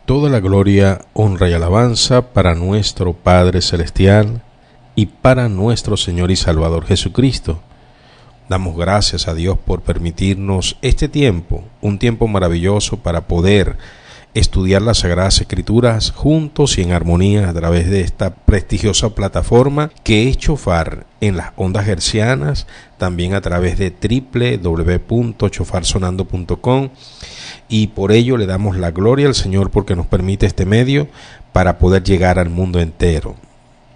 Toda la gloria, honra y alabanza para nuestro Padre Celestial y para nuestro Señor y Salvador Jesucristo. Damos gracias a Dios por permitirnos este tiempo, un tiempo maravilloso para poder estudiar las Sagradas Escrituras juntos y en armonía a través de esta prestigiosa plataforma que es Chofar en las ondas hercianas, también a través de www.chofarsonando.com, y por ello le damos la gloria al Señor porque nos permite este medio para poder llegar al mundo entero.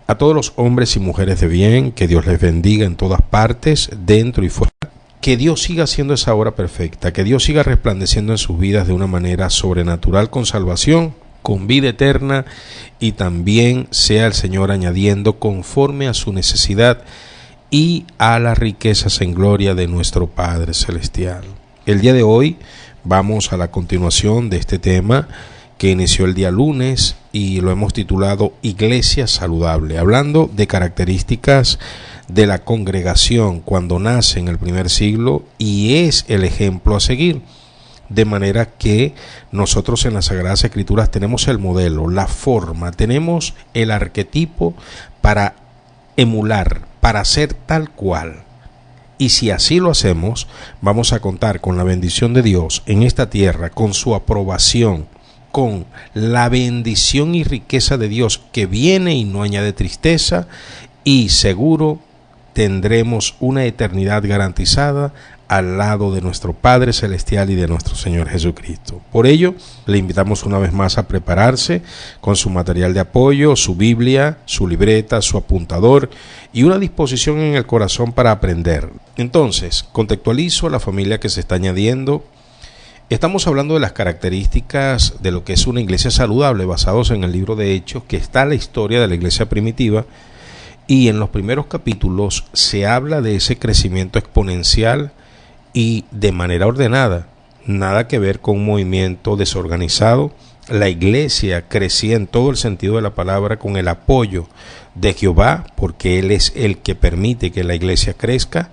A todos los hombres y mujeres de bien, que Dios les bendiga en todas partes, dentro y fuera. Que Dios siga haciendo esa obra perfecta, que Dios siga resplandeciendo en sus vidas de una manera sobrenatural con salvación, con vida eterna, y también sea el Señor añadiendo conforme a su necesidad y a las riquezas en gloria de nuestro Padre Celestial. El día de hoy vamos a la continuación de este tema que inició el día lunes y lo hemos titulado Iglesia Saludable, hablando de características de la congregación cuando nace en el primer siglo y es el ejemplo a seguir. De manera que nosotros en las Sagradas Escrituras tenemos el modelo, la forma, tenemos el arquetipo para emular, para ser tal cual. Y si así lo hacemos, vamos a contar con la bendición de Dios en esta tierra, con su aprobación, con la bendición y riqueza de Dios que viene y no añade tristeza, y seguro tendremos una eternidad garantizada al lado de nuestro Padre Celestial y de nuestro Señor Jesucristo. Por ello, le invitamos una vez más a prepararse con su material de apoyo, su Biblia, su libreta, su apuntador y una disposición en el corazón para aprender. Entonces, contextualizo a la familia que se está añadiendo. Estamos hablando de las características de lo que es una iglesia saludable, basados en el libro de Hechos, que está la historia de la iglesia primitiva, y en los primeros capítulos se habla de ese crecimiento exponencial y de manera ordenada, nada que ver con un movimiento desorganizado. La iglesia crecía en todo el sentido de la palabra con el apoyo de Jehová, porque Él es el que permite que la iglesia crezca,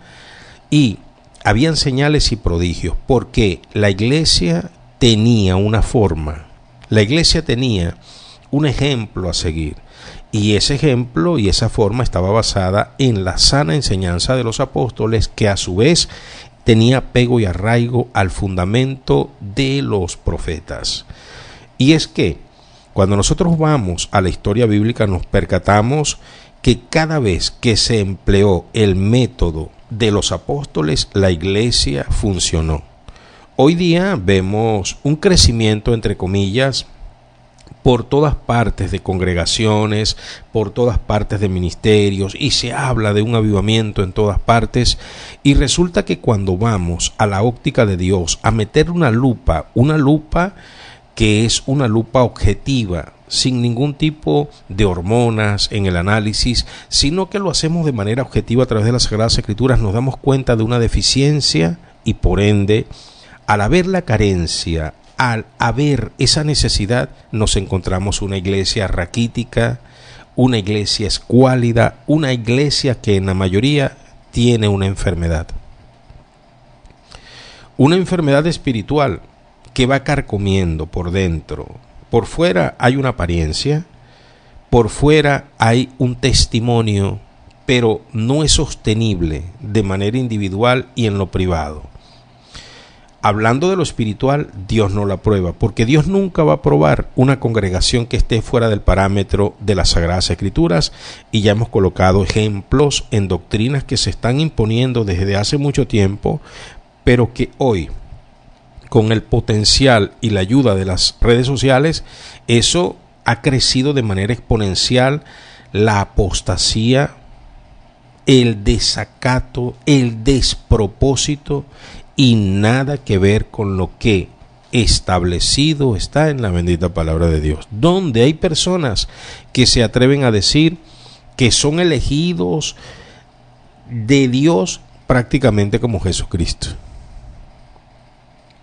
y habían señales y prodigios, porque la iglesia tenía una forma, la iglesia tenía un ejemplo a seguir, y ese ejemplo y esa forma estaba basada en la sana enseñanza de los apóstoles, que a su vez tenía apego y arraigo al fundamento de los profetas. Y es que cuando nosotros vamos a la historia bíblica nos percatamos que cada vez que se empleó el método de los apóstoles, la iglesia funcionó. Hoy día vemos un crecimiento, entre comillas, por todas partes de congregaciones, por todas partes de ministerios, y se habla de un avivamiento en todas partes, y resulta que cuando vamos a la óptica de Dios a meter una lupa que es una lupa objetiva, sin ningún tipo de hormonas en el análisis, sino que lo hacemos de manera objetiva a través de las Sagradas Escrituras, nos damos cuenta de una deficiencia y por ende, al haber la carencia, al haber esa necesidad, nos encontramos una iglesia raquítica, una iglesia escuálida, una iglesia que en la mayoría tiene una enfermedad espiritual que va carcomiendo por dentro. Por fuera hay una apariencia, por fuera hay un testimonio, pero no es sostenible de manera individual y en lo privado. Hablando de lo espiritual, Dios no la aprueba, porque Dios nunca va a aprobar una congregación que esté fuera del parámetro de las Sagradas Escrituras, y ya hemos colocado ejemplos en doctrinas que se están imponiendo desde hace mucho tiempo, pero que hoy, con el potencial y la ayuda de las redes sociales, eso ha crecido de manera exponencial. La apostasía, el desacato, el despropósito, y nada que ver con lo que establecido está en la bendita palabra de Dios, donde hay personas que se atreven a decir que son elegidos de Dios prácticamente como Jesucristo,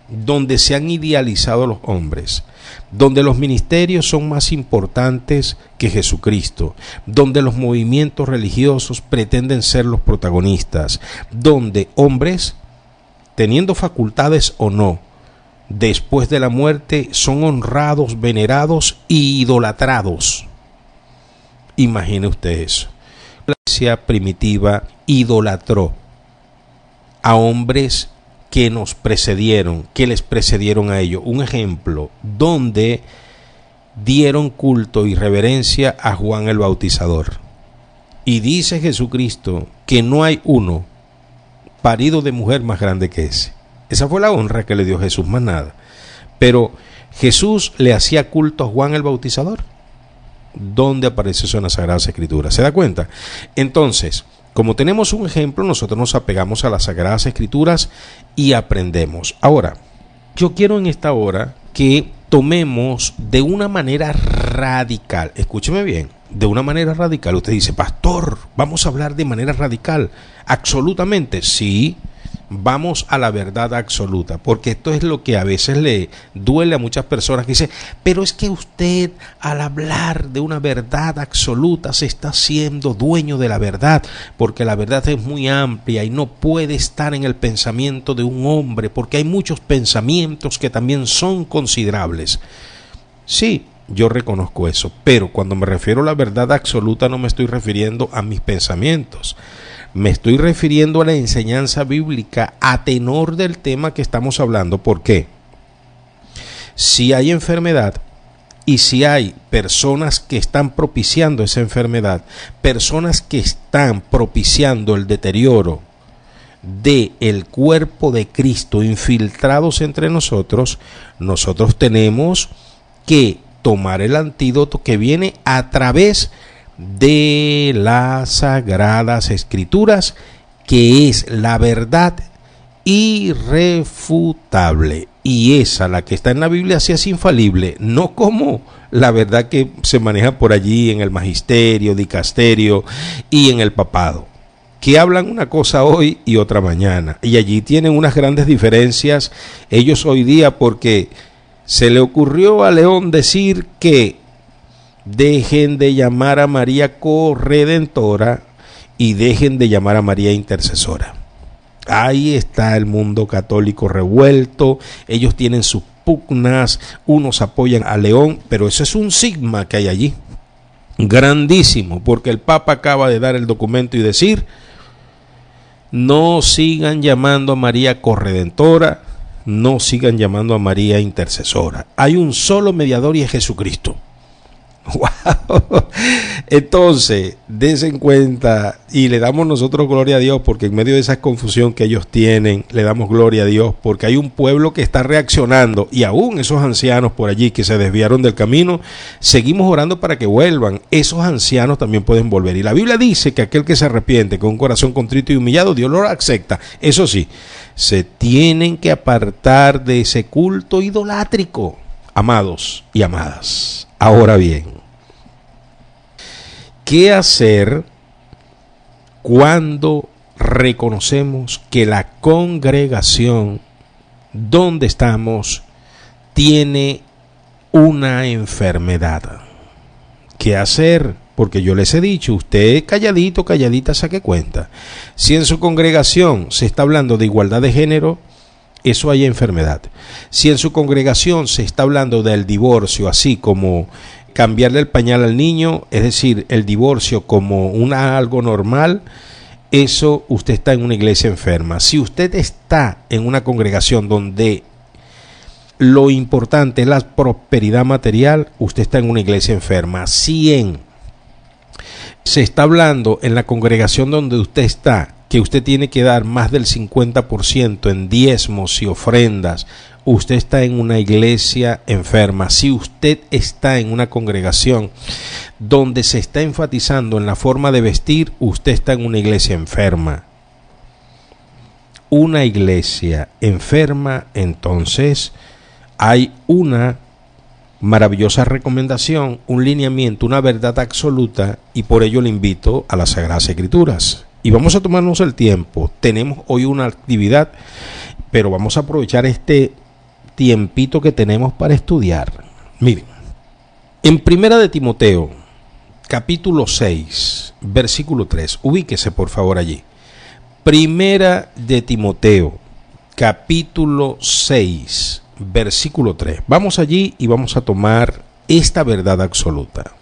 donde se han idealizado los hombres, donde los ministerios son más importantes que Jesucristo, donde los movimientos religiosos pretenden ser los protagonistas, donde hombres, teniendo facultades o no, después de la muerte son honrados, venerados y idolatrados. Imagine usted eso. La iglesia primitiva idolatró a hombres que nos precedieron, que les precedieron a ellos. Un ejemplo, donde dieron culto y reverencia a Juan el Bautizador. Y dice Jesucristo que no hay uno parido de mujer más grande que ese. Esa fue la honra que le dio Jesús, más nada. Pero Jesús le hacía culto a Juan el Bautizador. ¿Dónde aparece eso en las Sagradas Escrituras? ¿Se da cuenta? Entonces, como tenemos un ejemplo, nosotros nos apegamos a las Sagradas Escrituras y aprendemos. Ahora, yo quiero en esta hora que tomemos de una manera radical, escúcheme bien, de una manera radical. Usted dice, pastor, vamos a hablar de manera radical. Absolutamente, sí. Vamos a la verdad absoluta, porque esto es lo que a veces le duele a muchas personas que dicen, pero es que usted al hablar de una verdad absoluta se está haciendo dueño de la verdad, porque la verdad es muy amplia y no puede estar en el pensamiento de un hombre, porque hay muchos pensamientos que también son considerables. Sí, yo reconozco eso, pero cuando me refiero a la verdad absoluta no me estoy refiriendo a mis pensamientos. Me estoy refiriendo a la enseñanza bíblica a tenor del tema que estamos hablando. ¿Por qué? Si hay enfermedad y si hay personas que están propiciando esa enfermedad, personas que están propiciando el deterioro del cuerpo de Cristo infiltrados entre nosotros, nosotros tenemos que tomar el antídoto que viene a través de las Sagradas Escrituras, que es la verdad irrefutable, y esa, la que está en la Biblia, sí es infalible, no como la verdad que se maneja por allí en el magisterio, dicasterio y en el papado, que hablan una cosa hoy y otra mañana, y allí tienen unas grandes diferencias ellos hoy día, porque se le ocurrió a León decir que dejen de llamar a María corredentora y dejen de llamar a María intercesora. Ahí está el mundo católico revuelto, ellos tienen sus pugnas, unos apoyan a León, pero eso es un sigma que hay allí, grandísimo, porque el Papa acaba de dar el documento y decir, no sigan llamando a María corredentora, no sigan llamando a María intercesora. Hay un solo mediador y es Jesucristo. Wow. Entonces, dense en cuenta y le damos nosotros gloria a Dios, porque en medio de esa confusión que ellos tienen, le damos gloria a Dios porque hay un pueblo que está reaccionando, y aún esos ancianos por allí que se desviaron del camino, seguimos orando para que vuelvan. Esos ancianos también pueden volver, y la Biblia dice que aquel que se arrepiente con un corazón contrito y humillado, Dios lo acepta. Eso sí, se tienen que apartar de ese culto idolátrico, amados y amadas. Ahora bien, ¿qué hacer cuando reconocemos que la congregación donde estamos tiene una enfermedad? ¿Qué hacer? Porque yo les he dicho, usted calladito, calladita, saque cuenta. Si en su congregación se está hablando de igualdad de género, eso hay enfermedad. Si en su congregación se está hablando del divorcio, así como cambiarle el pañal al niño, es decir, el divorcio como algo normal, eso usted está en una iglesia enferma. Si usted está en una congregación donde lo importante es la prosperidad material, usted está en una iglesia enferma. Si se está hablando en la congregación donde usted está, que usted tiene que dar más del 50% en diezmos y ofrendas, usted está en una iglesia enferma. Si usted está en una congregación donde se está enfatizando en la forma de vestir, usted está en una iglesia enferma. Una iglesia enferma, entonces hay una maravillosa recomendación, un lineamiento, una verdad absoluta, y por ello le invito a las Sagradas Escrituras. Y vamos a tomarnos el tiempo. Tenemos hoy una actividad, pero vamos a aprovechar este tiempito que tenemos para estudiar. Miren, en Primera de Timoteo, capítulo 6, versículo 3, ubíquese por favor allí. Primera de Timoteo, capítulo 6, versículo 3. Vamos allí y vamos a tomar esta verdad absoluta.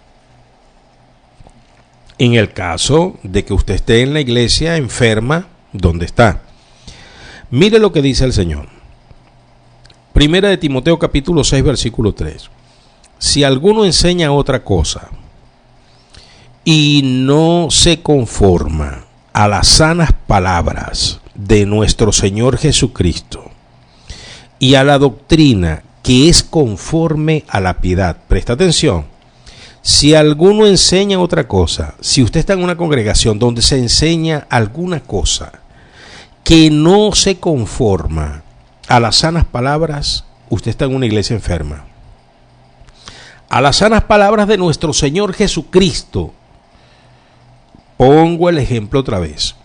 En el caso de que usted esté en la iglesia enferma, ¿dónde está? Mire lo que dice el Señor. Primera de Timoteo capítulo 6 versículo 3. Si alguno enseña otra cosa y no se conforma a las sanas palabras de nuestro Señor Jesucristo y a la doctrina que es conforme a la piedad, presta atención. Si alguno enseña otra cosa, si usted está en una congregación donde se enseña alguna cosa que no se conforma a las sanas palabras, usted está en una iglesia enferma. A las sanas palabras de nuestro Señor Jesucristo. Pongo el ejemplo otra vez.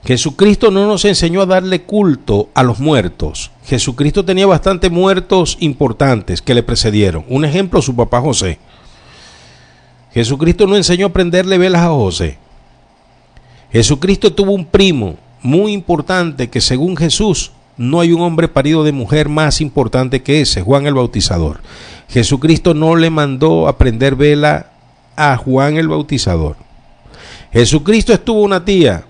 Jesucristo no nos enseñó a darle culto a los muertos. Jesucristo tenía bastantes muertos importantes que le precedieron. Un ejemplo, su papá José. Jesucristo no enseñó a prenderle velas a José. Jesucristo tuvo un primo muy importante que según Jesús no hay un hombre parido de mujer más importante que ese, Juan el Bautizador. Jesucristo no le mandó a prender vela a Juan el Bautizador. Jesucristo estuvo una tía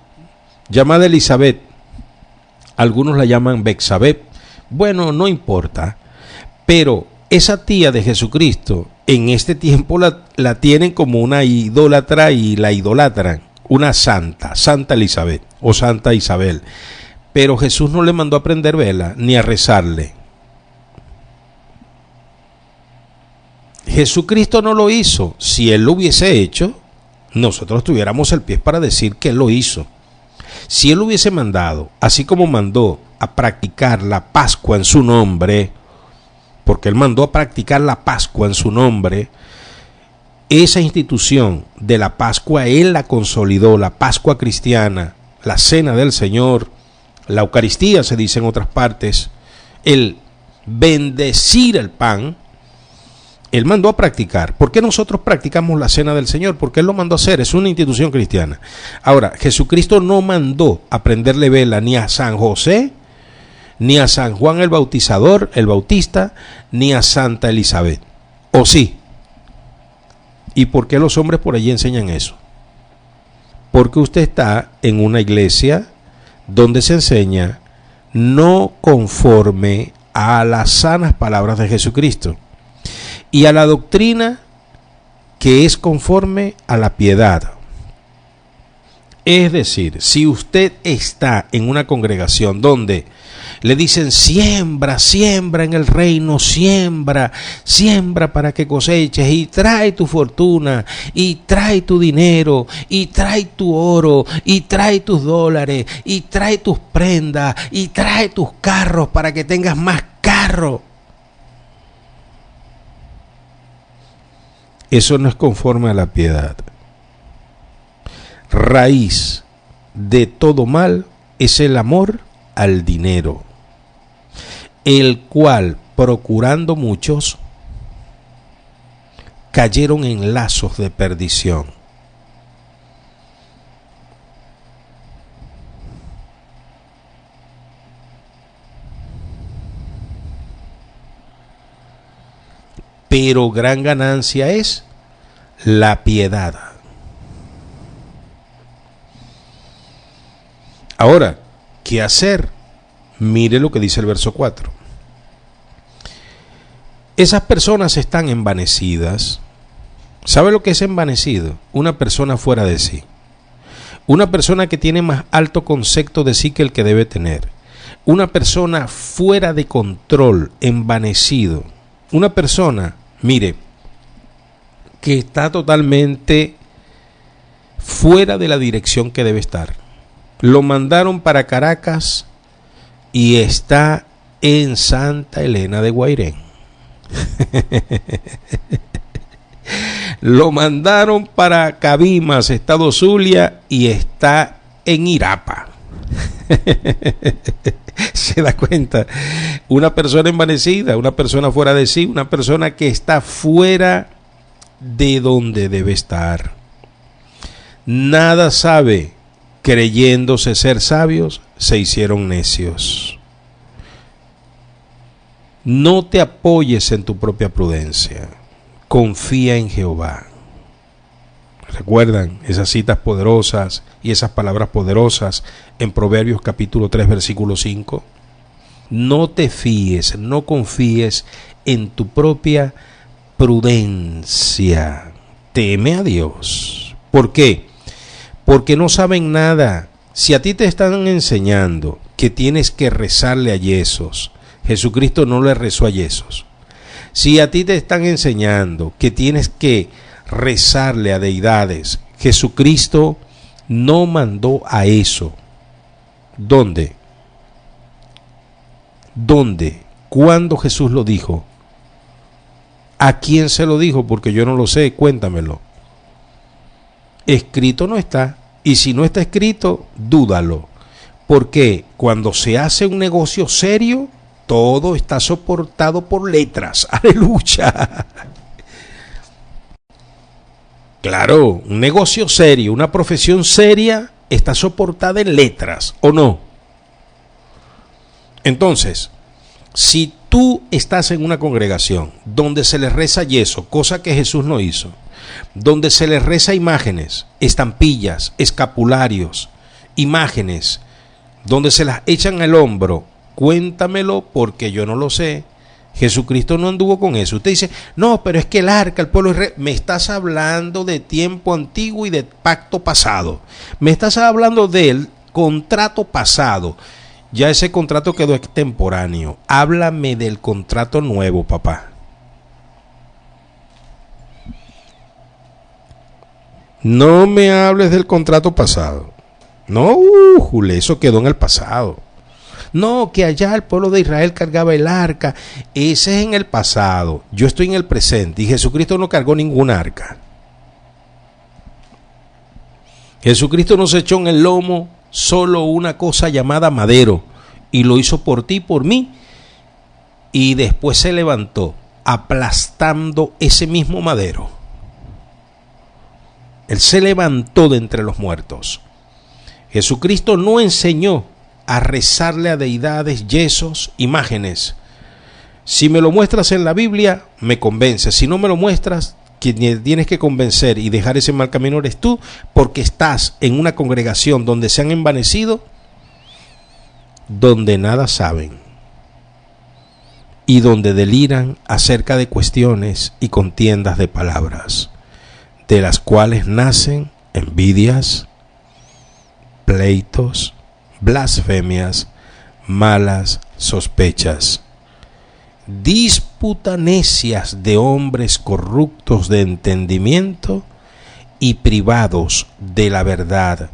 llamada Elizabeth. Algunos la llaman Bexabé. Bueno, no importa. Pero esa tía de Jesucristo en este tiempo la tienen como una idólatra y la idolatran. Una santa, Santa Elizabeth o Santa Isabel. Pero Jesús no le mandó a prender vela ni a rezarle. Jesucristo no lo hizo. Si Él lo hubiese hecho, nosotros tuviéramos el pie para decir que Él lo hizo. Si Él hubiese mandado, así como mandó a practicar la Pascua en su nombre, porque Él mandó a practicar la Pascua en su nombre, esa institución de la Pascua Él la consolidó, la Pascua cristiana, la cena del Señor, la Eucaristía se dice en otras partes, el bendecir el pan, Él mandó a practicar. ¿Por qué nosotros practicamos la cena del Señor? Porque Él lo mandó a hacer, es una institución cristiana. Ahora, Jesucristo no mandó a prenderle vela ni a San José, ni a San Juan el Bautizador, el Bautista, ni a Santa Elizabeth. ¿O sí? ¿Y por qué los hombres por allí enseñan eso? Porque usted está en una iglesia donde se enseña no conforme a las sanas palabras de Jesucristo y a la doctrina que es conforme a la piedad. Es decir, si usted está en una congregación donde le dicen siembra, siembra en el reino, siembra, siembra para que coseches y trae tu fortuna y trae tu dinero y trae tu oro y trae tus dólares y trae tus prendas y trae tus carros para que tengas más carros. Eso no es conforme a la piedad. Raíz de todo mal es el amor al dinero, el cual, procurando muchos, cayeron en lazos de perdición. Pero gran ganancia es la piedad. Ahora, ¿qué hacer? Mire lo que dice el verso 4. Esas personas están envanecidas. ¿Sabe lo que es envanecido? Una persona fuera de sí. Una persona que tiene más alto concepto de sí que el que debe tener. Una persona fuera de control, envanecido. Una persona, mire, que está totalmente fuera de la dirección que debe estar. Lo mandaron para Caracas y está en Santa Elena de Guairén. Lo mandaron para Cabimas, estado Zulia, y está en Irapa. ¿Se da cuenta? Una persona envanecida, una persona fuera de sí, una persona que está fuera de donde debe estar. Nada sabe, creyéndose ser sabios, se hicieron necios. No te apoyes en tu propia prudencia. Confía en Jehová. ¿Recuerdan esas citas poderosas y esas palabras poderosas en Proverbios capítulo 3, versículo 5? No te fíes, no confíes en tu propia prudencia. Teme a Dios. ¿Por qué? Porque no saben nada. Si a ti te están enseñando que tienes que rezarle a Jesús, Jesucristo no le rezó a Jesús. Si a ti te están enseñando que tienes que rezarle a deidades, Jesucristo no mandó a eso. ¿Dónde? ¿Dónde? ¿Cuándo Jesús lo dijo? ¿A quién se lo dijo? Porque yo no lo sé, cuéntamelo. Escrito no está, y si no está escrito, dúdalo. Porque cuando se hace un negocio serio, todo está soportado por letras. ¡Aleluya! Claro, un negocio serio, una profesión seria, está soportada en letras, ¿o no? Entonces, si tú estás en una congregación donde se les reza yeso, cosa que Jesús no hizo, donde se les reza imágenes, estampillas, escapularios, imágenes, donde se las echan al hombro, cuéntamelo porque yo no lo sé. Jesucristo no anduvo con eso. Usted dice, no, pero es que el arca, el pueblo Israel. Me estás hablando de tiempo antiguo y de pacto pasado. Me estás hablando del contrato pasado. Ya ese contrato quedó extemporáneo. Háblame del contrato nuevo, papá. No me hables del contrato pasado. No, Jule, eso quedó en el pasado. No, que allá el pueblo de Israel cargaba el arca. Ese es en el pasado. Yo estoy en el presente y Jesucristo no cargó ningún arca. Jesucristo no se echó en el lomo solo una cosa llamada madero y lo hizo por ti y por mí, y después se levantó aplastando ese mismo madero. Él se levantó de entre los muertos. Jesucristo no enseñó a rezarle a deidades, yesos, imágenes. Si me lo muestras en la Biblia, me convence. Si no me lo muestras, quien tienes que convencer y dejar ese mal camino eres tú, porque estás en una congregación donde se han envanecido, donde nada saben y donde deliran acerca de cuestiones y contiendas de palabras, de las cuales nacen envidias, pleitos, blasfemias, malas sospechas, disputas necias de hombres corruptos de entendimiento y privados de la verdad,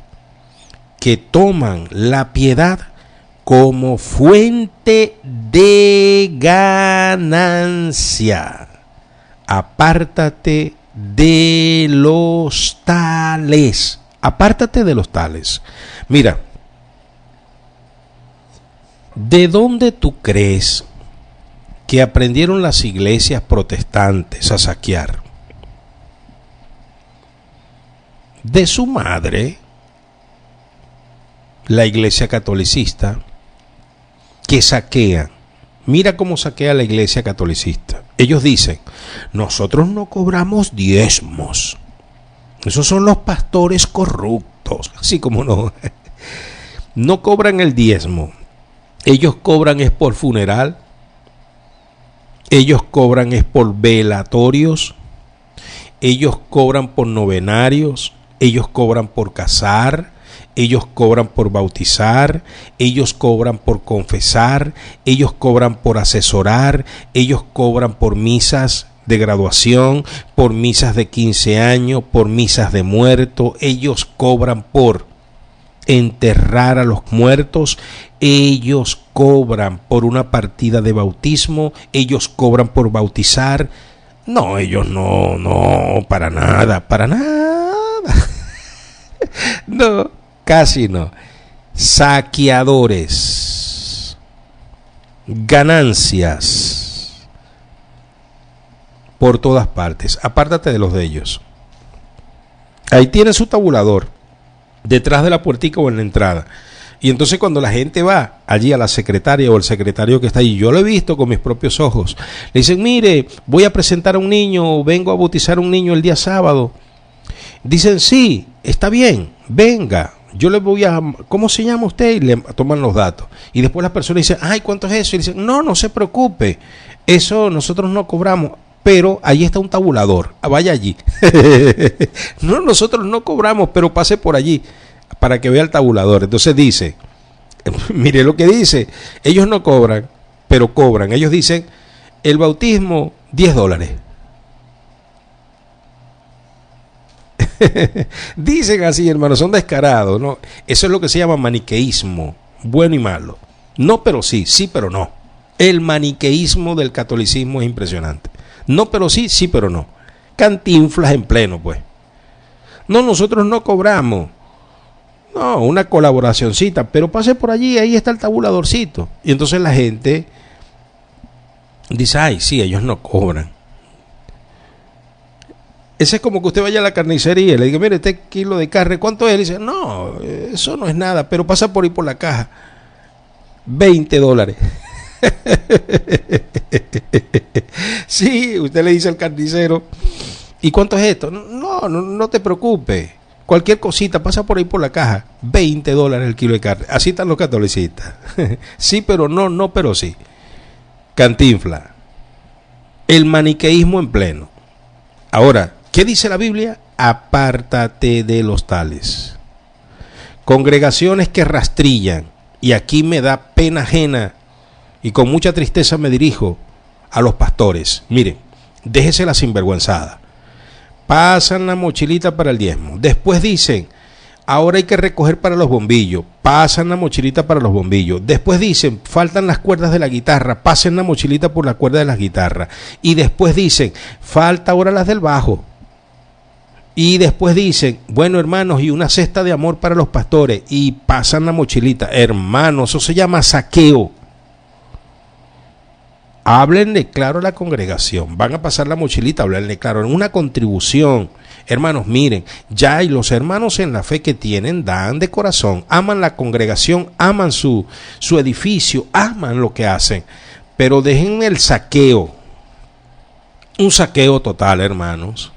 que toman la piedad como fuente de ganancia. Apártate de los tales. Apártate de los tales. Mira, ¿de dónde tú crees que aprendieron las iglesias protestantes a saquear? De su madre, la iglesia catolicista, que saquea. Mira cómo saquea la iglesia catolicista. Ellos dicen, nosotros no cobramos diezmos. Esos son los pastores corruptos. Así como no. No cobran el diezmo. Ellos cobran es por funeral. Ellos cobran es por velatorios. Ellos cobran por novenarios. Ellos cobran por casar. Ellos cobran por bautizar, ellos cobran por confesar, ellos cobran por asesorar, ellos cobran por misas de graduación, por misas de 15 años, por misas de muerto, ellos cobran por enterrar a los muertos, ellos cobran por una partida de bautismo, ellos cobran por bautizar. No, ellos no, para nada. No. Casi no. Saqueadores. Ganancias. Por todas partes. Apártate de los de ellos. Ahí tienen su tabulador. Detrás de la puertica o en la entrada. Y entonces cuando la gente va allí a la secretaria o el secretario que está allí, yo lo he visto con mis propios ojos, le dicen, mire, voy a presentar a un niño, vengo a bautizar a un niño el día sábado. Dicen, sí, está bien, venga, yo le voy a, ¿cómo se llama usted? Y le toman los datos. Y después las personas dicen, ay, ¿cuánto es eso? Y dicen, no, no se preocupe, eso nosotros no cobramos, pero ahí está un tabulador, vaya allí. No, nosotros no cobramos, pero pase por allí para que vea el tabulador. Entonces dice, mire lo que dice, ellos no cobran, pero cobran. Ellos dicen, el bautismo, $10. Dicen así, hermanos, son descarados, ¿no? Eso es lo que se llama maniqueísmo, bueno y malo. No, pero sí, sí, pero no. El maniqueísmo del catolicismo es impresionante. No, pero sí, sí, pero no. Cantinflas en pleno, pues. No, nosotros no cobramos. No, una colaboracioncita, pero pase por allí, ahí está el tabuladorcito. Y entonces la gente dice, ay, sí, ellos no cobran. Ese es como que usted vaya a la carnicería y le diga, mire, este kilo de carne, ¿cuánto es? Y dice, no, eso no es nada, pero pasa por ahí por la caja. $20. Sí, usted le dice al carnicero, ¿y cuánto es esto? No, no, no te preocupes. Cualquier cosita, pasa por ahí por la caja. $20 el kilo de carne. Así están los catolicistas. Sí, pero no, no, pero sí. Cantinfla. El maniqueísmo en pleno. Ahora, ¿qué dice la Biblia? Apártate de los tales. Congregaciones que rastrillan. Y aquí me da pena ajena y con mucha tristeza me dirijo a los pastores. Miren, déjese la sinvergüenzada. Pasan la mochilita para el diezmo. Después dicen, ahora hay que recoger para los bombillos. Pasan la mochilita para los bombillos. Después dicen, faltan las cuerdas de la guitarra. Pasen la mochilita por la cuerda de las guitarras. Y después dicen, falta ahora las del bajo. Y después dicen, bueno, hermanos, y una cesta de amor para los pastores. Y pasan la mochilita. Hermanos, eso se llama saqueo. Háblenle claro a la congregación. Van a pasar la mochilita, háblenle claro. En una contribución. Hermanos, miren, ya y los hermanos en la fe que tienen dan de corazón. Aman la congregación, aman su edificio, aman lo que hacen. Pero dejen el saqueo. Un saqueo total, hermanos.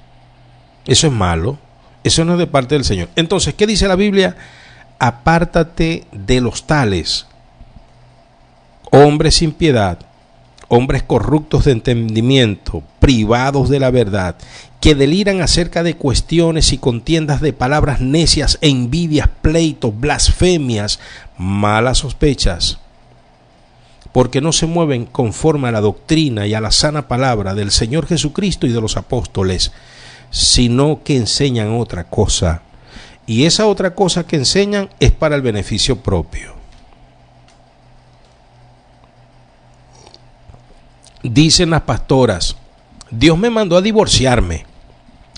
Eso es malo. Eso no es de parte del Señor. Entonces, ¿qué dice la Biblia? Apártate de los tales. Hombres sin piedad. Hombres corruptos de entendimiento, privados de la verdad, que deliran acerca de cuestiones y contiendas de palabras necias, envidias, pleitos, blasfemias, malas sospechas, porque no se mueven conforme a la doctrina y a la sana palabra del Señor Jesucristo y de los apóstoles, sino que enseñan otra cosa, y esa otra cosa que enseñan es para el beneficio propio. Dicen las pastoras, Dios me mandó a divorciarme.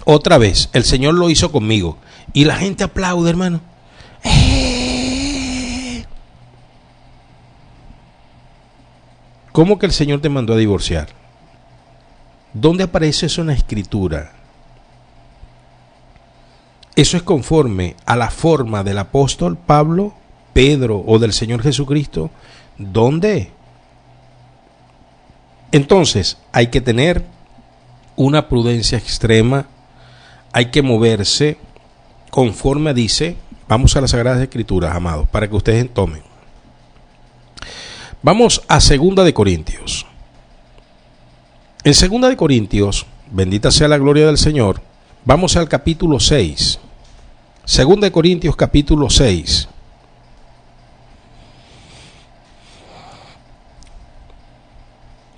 Otra vez, el Señor lo hizo conmigo. Y la gente aplaude, hermano. ¿Cómo que el Señor te mandó a divorciar? ¿Dónde aparece eso en la Escritura? ¿Eso es conforme a la forma del apóstol Pablo, Pedro o del Señor Jesucristo? ¿Dónde? Entonces, hay que tener una prudencia extrema, hay que moverse conforme dice, vamos a las Sagradas Escrituras, amados, para que ustedes tomen. Vamos a 2 de Corintios. En 2 de Corintios, bendita sea la gloria del Señor, vamos al capítulo 6. 2 de Corintios, capítulo 6.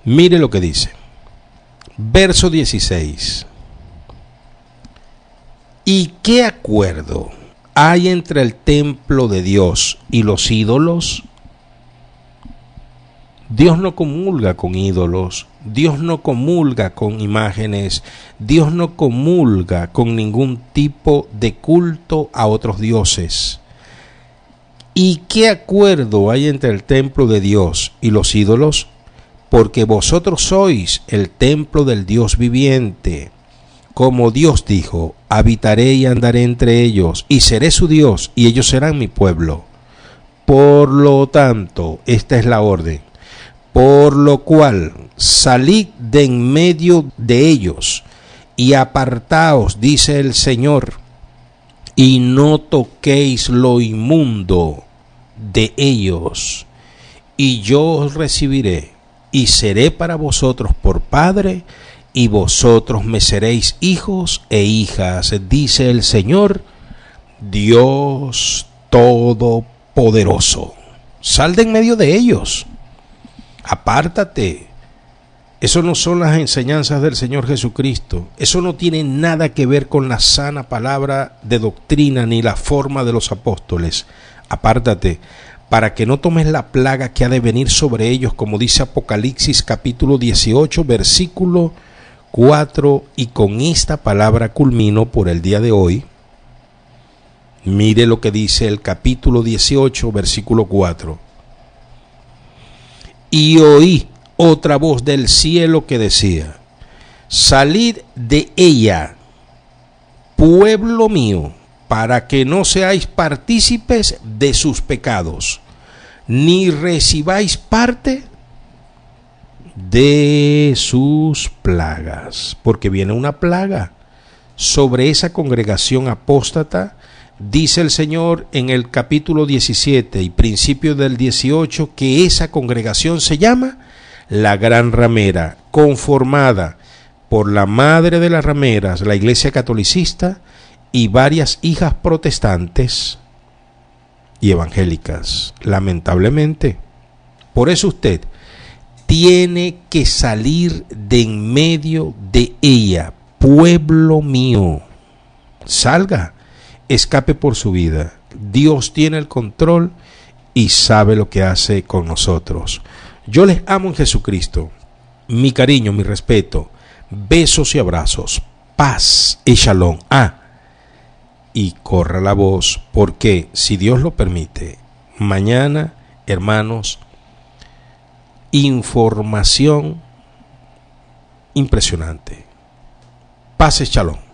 Mire lo que dice. Verso 16. ¿Y qué acuerdo hay entre el templo de Dios y los ídolos? Dios no comulga con ídolos, Dios no comulga con imágenes, Dios no comulga con ningún tipo de culto a otros dioses. ¿Y qué acuerdo hay entre el templo de Dios y los ídolos? Porque vosotros sois el templo del Dios viviente. Como Dios dijo, habitaré y andaré entre ellos, y seré su Dios, y ellos serán mi pueblo. Por lo tanto, esta es la orden. Por lo cual, salid de en medio de ellos y apartaos, dice el Señor, y no toquéis lo inmundo de ellos, y yo os recibiré, y seré para vosotros por Padre, y vosotros me seréis hijos e hijas, dice el Señor, Dios Todopoderoso. Sal de en medio de ellos, apártate. Eso no son las enseñanzas del Señor Jesucristo. Eso no tiene nada que ver con la sana palabra de doctrina ni la forma de los apóstoles. Apártate, para que no tomes la plaga que ha de venir sobre ellos, como dice Apocalipsis capítulo 18, versículo 4, y con esta palabra culmino por el día de hoy. Mire lo que dice el capítulo 18, versículo 4. Y oí otra voz del cielo que decía: salid de ella, pueblo mío, para que no seáis partícipes de sus pecados, ni recibáis parte de sus plagas. Porque viene una plaga sobre esa congregación apóstata. Dice el Señor en el capítulo 17 y principio del 18 que esa congregación se llama la gran ramera, conformada por la madre de las rameras, la iglesia catolicista, y varias hijas protestantes y evangélicas, lamentablemente. Por eso usted tiene que salir de en medio de ella, pueblo mío. Salga, escape por su vida. Dios tiene el control y sabe lo que hace con nosotros. Yo les amo en Jesucristo. Mi cariño, mi respeto, besos y abrazos, paz y shalom. Y corra la voz, porque si Dios lo permite, mañana, hermanos, información impresionante. Paz y shalom.